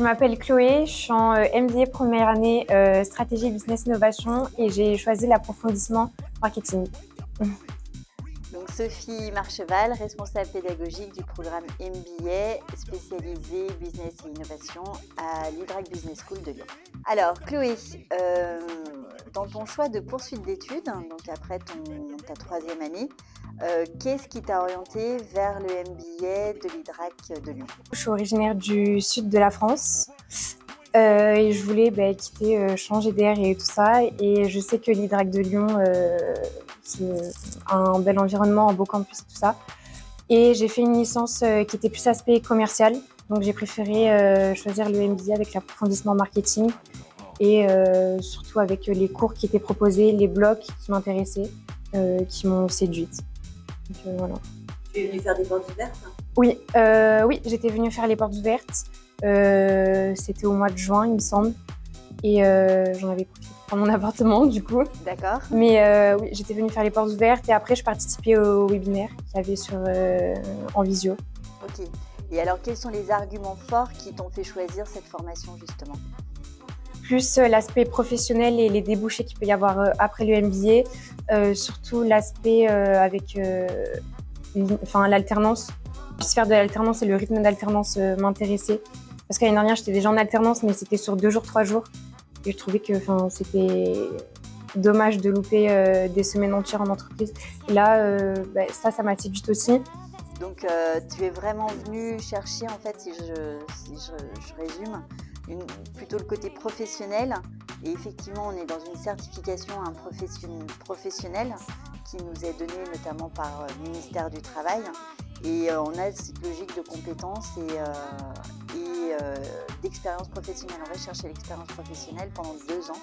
m'appelle Chloé, je suis en MBA première année stratégie business innovation et j'ai choisi l'approfondissement marketing. Donc Sophie Marcheval, responsable pédagogique du programme MBA spécialisé business et innovation à l'Hydrac Business School de Lyon. Alors Chloé, dans ton choix de poursuite d'études, donc après ta troisième année, qu'est-ce qui t'a orienté vers le MBA de l'Hydrac de Lyon? Je suis originaire du sud de la France et je voulais quitter, changer d'air et tout ça. Et je sais que l'Hydrac de Lyon, c'est un bel environnement, un beau campus et tout ça. Et j'ai fait une licence qui était plus aspect commercial. Donc j'ai préféré choisir le MBA avec l'approfondissement marketing et surtout avec les cours qui étaient proposés, les blocs qui m'intéressaient, qui m'ont séduite. Donc, voilà. Tu es venue faire des portes ouvertes? Oui, j'étais venue faire les portes ouvertes. C'était au mois de juin, il me semble. Et j'en avais profité pour mon appartement, du coup. D'accord. Mais oui, j'étais venue faire les portes ouvertes et après, je participais au webinaire qu'il y avait en visio. Ok. Et alors, quels sont les arguments forts qui t'ont fait choisir cette formation, justement? Plus l'aspect professionnel et les débouchés qu'il peut y avoir après le MBA. Surtout l'aspect avec l'alternance. Faire de l'alternance et le rythme d'alternance m'intéressait. Parce qu'année dernière, j'étais déjà en alternance, mais c'était sur 2 jours, 3 jours. Et je trouvais que c'était dommage de louper des semaines entières en entreprise. Et là, ça m'a séduite aussi. Donc, tu es vraiment venue chercher, en fait, si je résume, plutôt le côté professionnel. Et effectivement, on est dans une certification professionnelle qui nous est donnée notamment par le ministère du Travail. Et on a cette logique de compétences et d'expérience professionnelle. On va chercher l'expérience professionnelle pendant 2 ans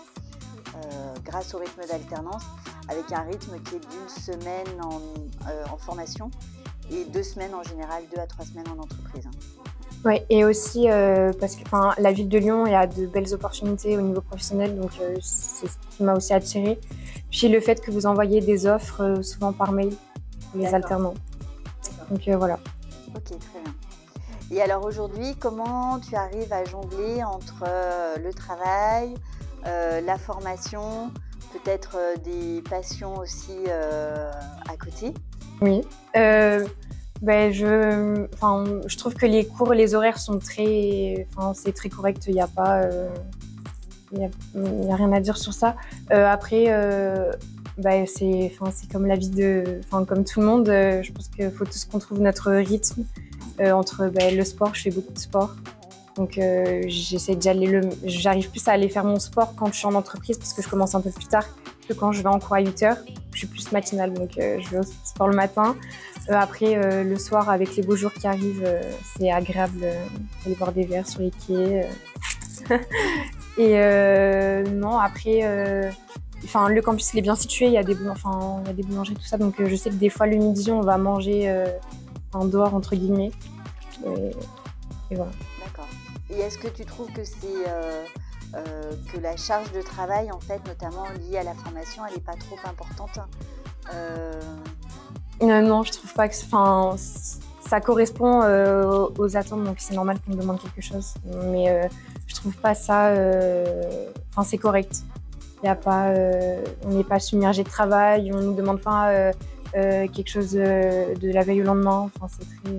grâce au rythme d'alternance, avec un rythme qui est d'1 semaine en formation et 2 semaines en général, 2 à 3 semaines en entreprise. Oui, et aussi parce que la ville de Lyon, il y a de belles opportunités au niveau professionnel, donc c'est ce qui m'a aussi attirée. Puis le fait que vous envoyez des offres souvent par mail pour les alternants. Donc voilà. Ok, très bien. Et alors aujourd'hui, comment tu arrives à jongler entre le travail, la formation, peut-être des passions aussi à côté? Oui. Je trouve que les cours, les horaires sont c'est très correct. Il n'y a pas, il y a rien à dire sur ça. Après, c'est comme la vie comme tout le monde. Je pense qu'il faut tous qu'on trouve notre rythme entre le sport. Je fais beaucoup de sport, donc j'essaie j'arrive plus à aller faire mon sport quand je suis en entreprise parce que je commence un peu plus tard que quand je vais en cours à 8h. Je suis plus matinale, donc je vais au sport le matin. Après, le soir, avec les beaux jours qui arrivent, c'est agréable d'aller boire des verres sur les quais. Et non, après, le campus il est bien situé, il y a des boulangeries, tout ça. Donc je sais que des fois, le midi, on va manger dehors, entre guillemets. Et voilà. D'accord. Et est-ce que tu trouves que que la charge de travail, en fait, notamment liée à la formation, elle n'est pas trop importante? Non, je trouve pas que ça correspond aux attentes, donc c'est normal qu'on me demande quelque chose. Mais je trouve pas ça. C'est correct. Y a pas, on n'est pas submergé de travail, on nous demande pas quelque chose de la veille au lendemain. C'est très.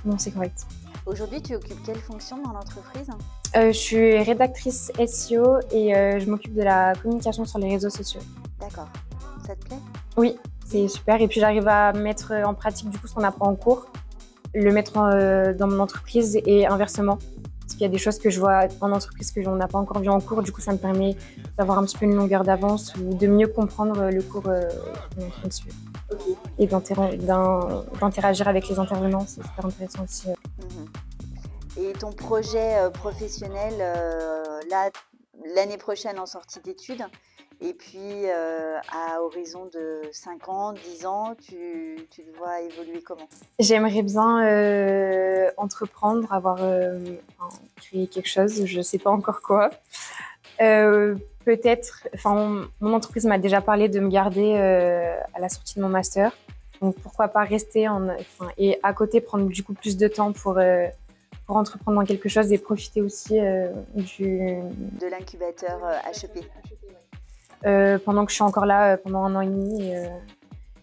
Non, c'est correct. Aujourd'hui, tu occupes quelle fonction dans l'entreprise? Je suis rédactrice SEO et je m'occupe de la communication sur les réseaux sociaux. D'accord. Ça te plaît? Oui, c'est super. Et puis j'arrive à mettre en pratique du coup ce qu'on apprend en cours, le mettre dans mon entreprise et inversement. Parce qu'il y a des choses que je vois en entreprise que on n'a pas encore vu en cours. Du coup, ça me permet d'avoir un petit peu une longueur d'avance ou de mieux comprendre le cours qu'on est en train de suivre. Okay. Et d'interagir avec les intervenants, c'est super intéressant aussi. Et ton projet professionnel, l'année prochaine en sortie d'études, et puis à horizon de 5 ans, 10 ans, tu te vois évoluer comment? J'aimerais bien entreprendre, créer quelque chose, je ne sais pas encore quoi. Peut-être, mon entreprise m'a déjà parlé de me garder à la sortie de mon master. Donc pourquoi pas rester et à côté prendre du coup plus de temps pour entreprendre dans quelque chose et profiter aussi de l'incubateur HEP. Pendant que je suis encore là, pendant 1 an et demi.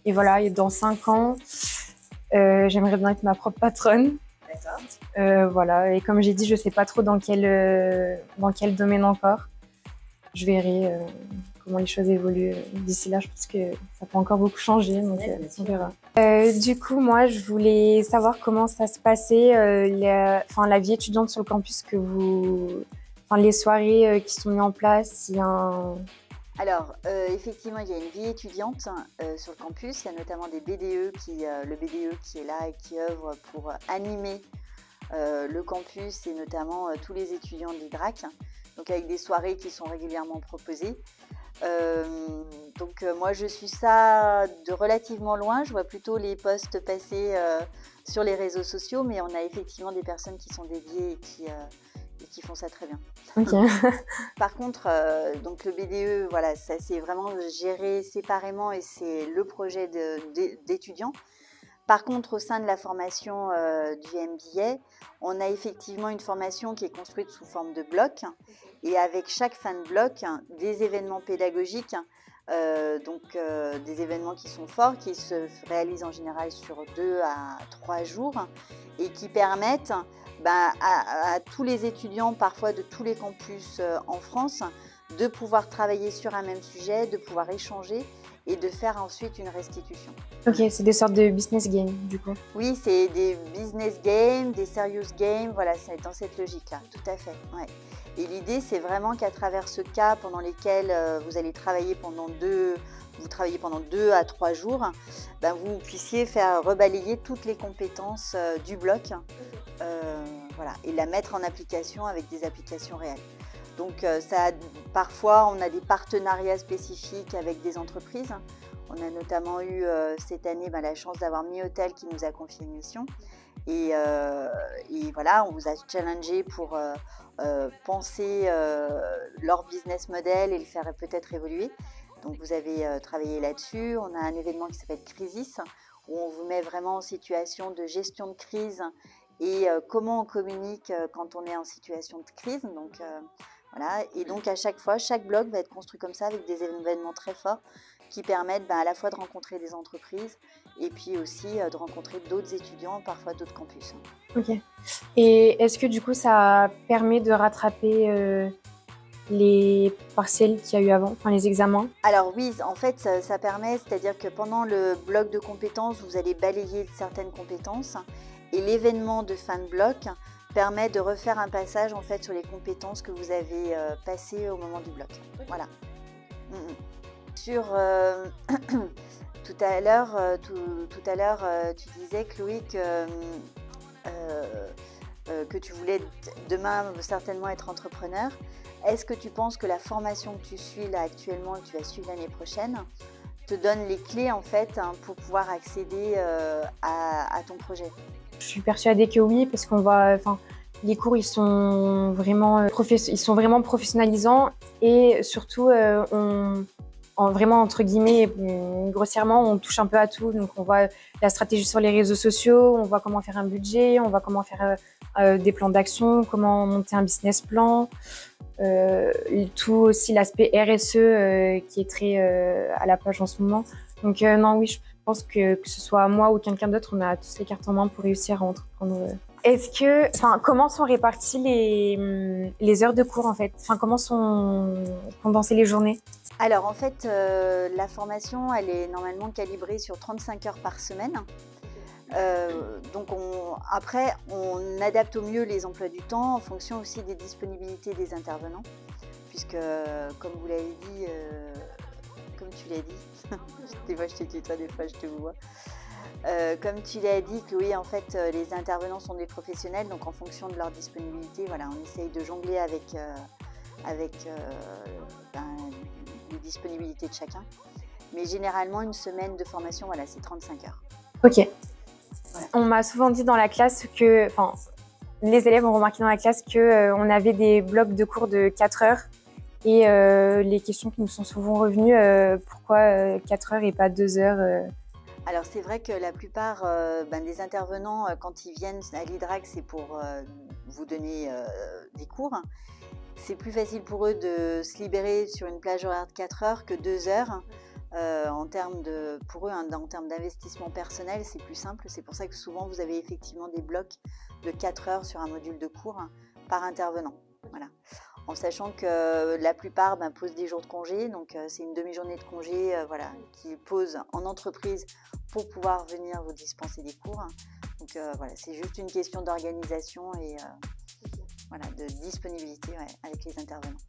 Et voilà, et dans 5 ans, j'aimerais bien être ma propre patronne. D'accord. Voilà, et comme j'ai dit, je ne sais pas trop dans quel domaine encore. Je verrai comment les choses évoluent d'ici là. Je pense que ça peut encore beaucoup changer, donc on verra. Du coup, moi, je voulais savoir comment ça se passait, la vie étudiante sur le campus, les soirées qui sont mises en place. Alors, effectivement, il y a une vie étudiante sur le campus. Il y a notamment des BDE, le BDE qui est là et qui œuvre pour animer le campus et notamment tous les étudiants de l'IDRAC. Donc avec des soirées qui sont régulièrement proposées. Moi, je suis ça de relativement loin. Je vois plutôt les posts passer sur les réseaux sociaux, mais on a effectivement des personnes qui sont dédiées et qui font ça très bien. Okay. Par contre, donc le BDE, voilà, ça c'est vraiment géré séparément et c'est le projet d'étudiants. Par contre, au sein de la formation du MBA, on a effectivement une formation qui est construite sous forme de blocs et avec chaque fin de bloc, des événements pédagogiques, des événements qui sont forts, qui se réalisent en général sur 2 à 3 jours et qui permettent à tous les étudiants, parfois de tous les campus en France, de pouvoir travailler sur un même sujet, de pouvoir échanger et de faire ensuite une restitution. Ok, c'est des sortes de business games du coup. Oui, c'est des business games, des serious games, voilà, c'est dans cette logique-là, tout à fait. Ouais. Et l'idée, c'est vraiment qu'à travers ce cas pendant lesquels vous allez travailler pendant 2 à 3 jours, vous puissiez faire rebalayer toutes les compétences du bloc voilà, et la mettre en application avec des applications réelles. Donc parfois, on a des partenariats spécifiques avec des entreprises. On a notamment eu cette année la chance d'avoir Mi-Hôtel qui nous a confié une mission. Et voilà, on vous a challengé pour penser leur business model et le faire peut-être évoluer. Donc vous avez travaillé là-dessus. On a un événement qui s'appelle Crisis, où on vous met vraiment en situation de gestion de crise et comment on communique quand on est en situation de crise. Donc voilà, et donc à chaque fois, chaque bloc va être construit comme ça avec des événements très forts qui permettent à la fois de rencontrer des entreprises et puis aussi de rencontrer d'autres étudiants, parfois d'autres campus. Ok. Et est-ce que du coup ça permet de rattraper les partiels qu'il y a eu avant, enfin les examens? Alors oui, en fait ça permet, c'est-à-dire que pendant le bloc de compétences, vous allez balayer certaines compétences et l'événement de fin de bloc permet de refaire un passage en fait sur les compétences que vous avez passées au moment du bloc. Voilà. Sur tout à l'heure, tu disais, Chloé, que tu voulais demain certainement être entrepreneur. Est-ce que tu penses que la formation que tu suis là actuellement et que tu vas suivre l'année prochaine te donne les clés en fait pour pouvoir accéder à ton projet? Je suis persuadée que oui, parce qu'on voit, les cours ils sont vraiment professionnalisants et surtout vraiment entre guillemets, grossièrement, on touche un peu à tout. Donc on voit la stratégie sur les réseaux sociaux, on voit comment faire un budget, on voit comment faire des plans d'action, comment monter un business plan. Tout aussi l'aspect RSE qui est très à la page en ce moment. Donc non, oui, je pense que ce soit moi ou quelqu'un d'autre, on a tous les cartes en main pour réussir à entreprendre. Comment sont réparties les heures de cours en fait? Comment sont condensées les journées? Alors en fait, la formation, elle est normalement calibrée sur 35 heures par semaine. Donc après, on adapte au mieux les emplois du temps en fonction aussi des disponibilités des intervenants, puisque comme vous l'avez dit, comme tu l'as dit, des fois je te tutoie, des fois je te vois. Comme tu l'as dit, Chloé, en fait, les intervenants sont des professionnels, donc en fonction de leur disponibilité, voilà, on essaye de jongler avec les disponibilités de chacun. Mais généralement, une semaine de formation, voilà, c'est 35 heures. Ok. Voilà. On m'a souvent dit dans la classe que, les élèves ont remarqué dans la classe qu'on avait des blocs de cours de 4 heures. Et les questions qui nous sont souvent revenues, pourquoi 4 heures et pas 2 heures Alors c'est vrai que la plupart des intervenants, quand ils viennent à l'IDRAC, c'est pour vous donner des cours. C'est plus facile pour eux de se libérer sur une plage horaire de 4 heures que 2 heures. Pour eux, en termes d'investissement personnel, c'est plus simple. C'est pour ça que souvent, vous avez effectivement des blocs de 4 heures sur un module de cours par intervenant. Voilà. En sachant que la plupart posent des jours de congé, donc c'est une demi-journée de congé qu'ils posent en entreprise pour pouvoir venir vous dispenser des cours. Donc voilà, c'est juste une question d'organisation et de disponibilité avec les intervenants.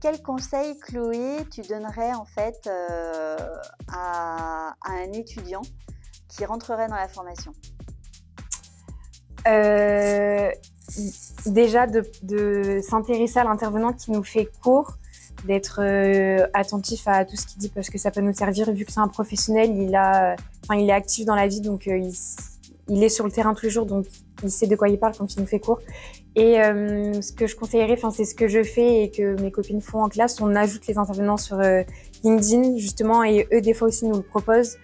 Quel conseil, Chloé, tu donnerais en fait à un étudiant qui rentrerait dans la formation? Déjà de s'intéresser à l'intervenant qui nous fait cours, d'être attentif à tout ce qu'il dit parce que ça peut nous servir vu que c'est un professionnel, il est actif dans la vie, donc il est sur le terrain tous les jours, donc il sait de quoi il parle quand il nous fait cours. Et ce que je conseillerais, c'est ce que je fais et que mes copines font en classe, on ajoute les intervenants sur LinkedIn justement, et eux des fois aussi nous le proposent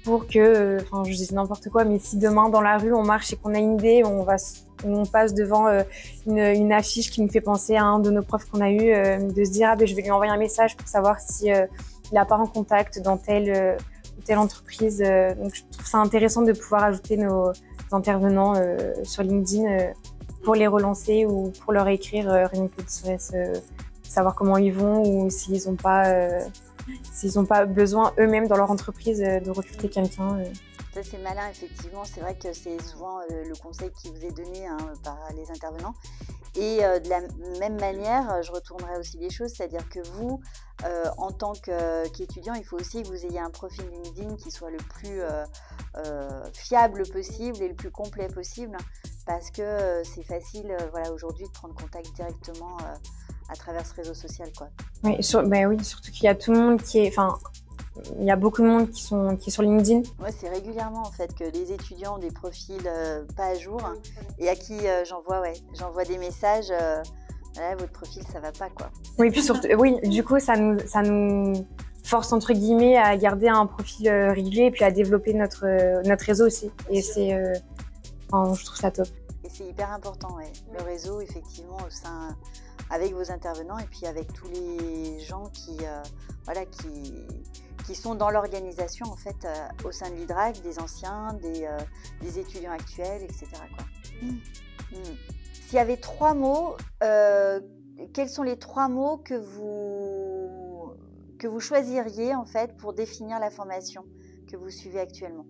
pour que, je dis n'importe quoi, mais si demain dans la rue on marche et qu'on a une idée, on passe devant une affiche qui nous fait penser à un de nos profs qu'on a eu, de se dire je vais lui envoyer un message pour savoir si il n'a pas un contact dans telle ou telle entreprise. Donc je trouve ça intéressant de pouvoir ajouter nos intervenants sur LinkedIn pour les relancer ou pour leur écrire rien que de savoir comment ils vont ou s'ils n'ont pas besoin eux-mêmes dans leur entreprise de recruter quelqu'un. Ça c'est malin, effectivement, c'est vrai que c'est souvent le conseil qui vous est donné par les intervenants. Et de la même manière, je retournerai aussi les choses, c'est-à-dire que vous, en tant qu'étudiant, il faut aussi que vous ayez un profil LinkedIn qui soit le plus fiable possible et le plus complet possible, parce que c'est facile aujourd'hui de prendre contact directement à travers ce réseau social, quoi. Oui, surtout qu'il y a tout le monde il y a beaucoup de monde qui est sur LinkedIn. Moi, c'est régulièrement en fait que les étudiants ont des profils pas à jour et à qui j'envoie des messages. Votre profil, ça va pas, quoi. Oui, puis surtout, du coup, ça nous force entre guillemets à garder un profil régulier et puis à développer notre réseau aussi. Et je trouve ça top. Et c'est hyper important, le réseau, effectivement, avec vos intervenants et puis avec tous les gens qui sont dans l'organisation en fait au sein de l'IDRAC, des anciens, des étudiants actuels, etc. S'il y avait 3 mots, quels sont les 3 mots que vous choisiriez en fait pour définir la formation que vous suivez actuellement?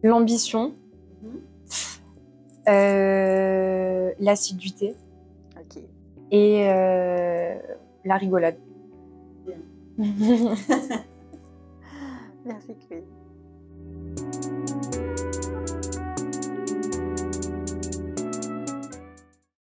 L'ambition, l'assiduité, et la rigolade. Merci Chloé.